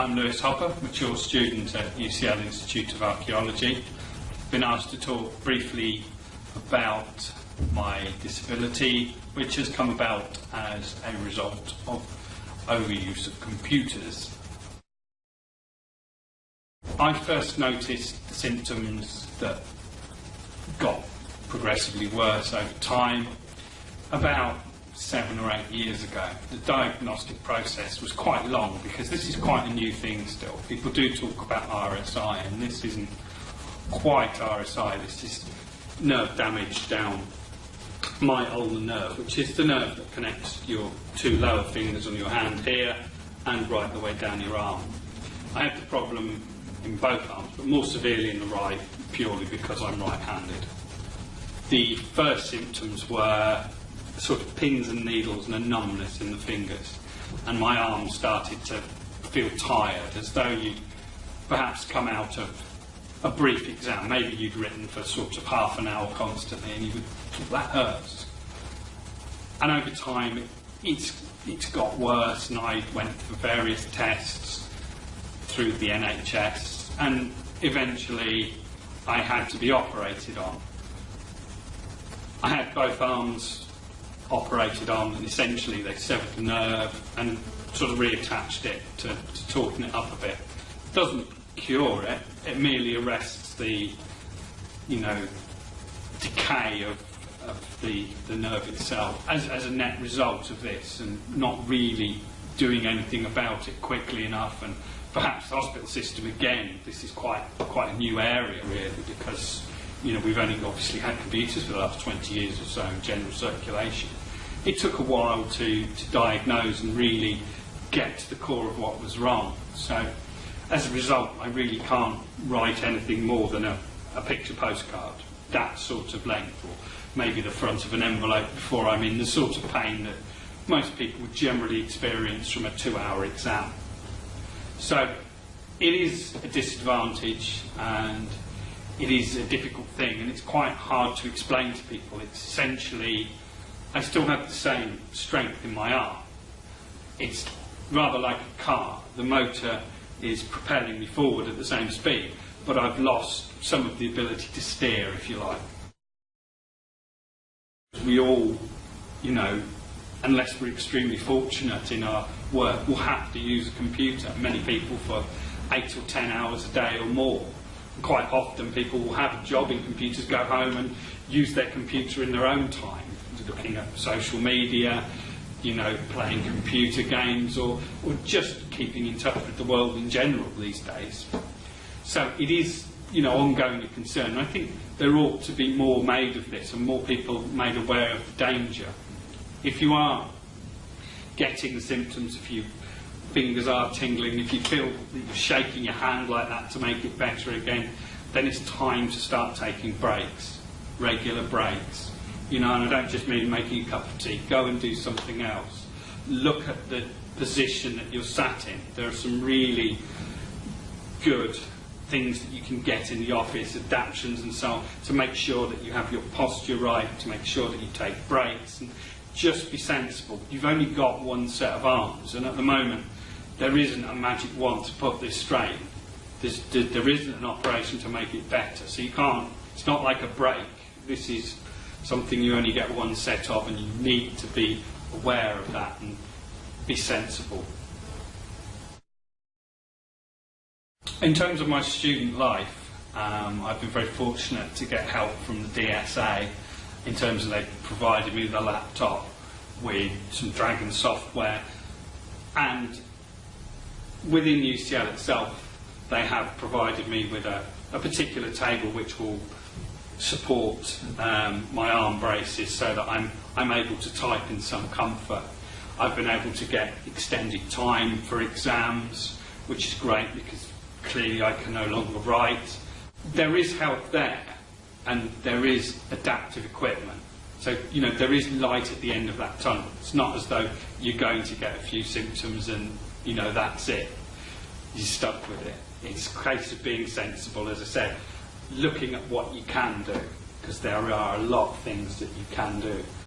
I'm Lewis Hopper, mature student at UCL Institute of Archaeology. I've been asked to talk briefly about my disability, which has come about as a result of overuse of computers. I first noticed the symptoms that got progressively worse over time about 7 or 8 years ago. The diagnostic process was quite long because this is quite a new thing still. People do talk about RSI, and this isn't quite RSI. This is nerve damage down my ulnar nerve, which is the nerve that connects your two lower fingers on your hand here and right the way down your arm. I had the problem in both arms, but more severely in the right, purely because I'm right-handed. The first symptoms were sort of pins and needles and a numbness in the fingers, and my arm started to feel tired, as though you'd perhaps come out of a brief exam. Maybe you'd written for sort of half an hour constantly, and you would, that hurts. And over time, it's got worse, and I went for various tests through the NHS, and eventually I had to be operated on. I had both arms operated on, and essentially they severed the nerve and sort of reattached it to tauten it up a bit. It doesn't cure it, it merely arrests the, decay of the nerve itself as a net result of this, and not really doing anything about it quickly enough. And perhaps the hospital system, again, this is quite a new area really, because we've only obviously had computers for the last 20 years or so in general circulation. It took a while to diagnose and really get to the core of what was wrong. So as a result, I really can't write anything more than a picture postcard, that sort of length, or maybe the front of an envelope before I'm in the sort of pain that most people would generally experience from a 2-hour exam. So it is a disadvantage, and it is a difficult thing, and it's quite hard to explain to people. It's essentially, I still have the same strength in my arm. It's rather like a car. The motor is propelling me forward at the same speed, but I've lost some of the ability to steer, if you like. We all, unless we're extremely fortunate in our work, will have to use a computer. Many people for 8 or 10 hours a day or more. Quite often people will have a job in computers, go home and use their computer in their own time, looking at social media, playing computer games, or just keeping in touch with the world in general these days. So it is, ongoing concern. And I think there ought to be more made of this, and more people made aware of the danger. If you are getting the symptoms, if your fingers are tingling, if you feel that you're shaking your hand like that to make it better again, then it's time to start taking breaks, regular breaks. And I don't just mean making a cup of tea. Go and do something else. Look at the position that you're sat in. There are some really good things that you can get in the office, adaptions and so on, to make sure that you have your posture right, to make sure that you take breaks, and just be sensible. You've only got one set of arms, and at the moment there isn't a magic wand to put this straight. There isn't an operation to make it better, so you can't, it's not like a break. This is something you only get one set of, and you need to be aware of that and be sensible. In terms of my student life, I've been very fortunate to get help from the DSA in terms of they provided me with a laptop with some Dragon software, and within UCL itself they have provided me with a particular table which will support my arm braces so that I'm able to type in some comfort. I've been able to get extended time for exams, which is great because clearly I can no longer write. There is help there, and there is adaptive equipment. So, there is light at the end of that tunnel. It's not as though you're going to get a few symptoms and, that's it. You're stuck with it. It's a case of being sensible, as I said, looking at what you can do, because there are a lot of things that you can do.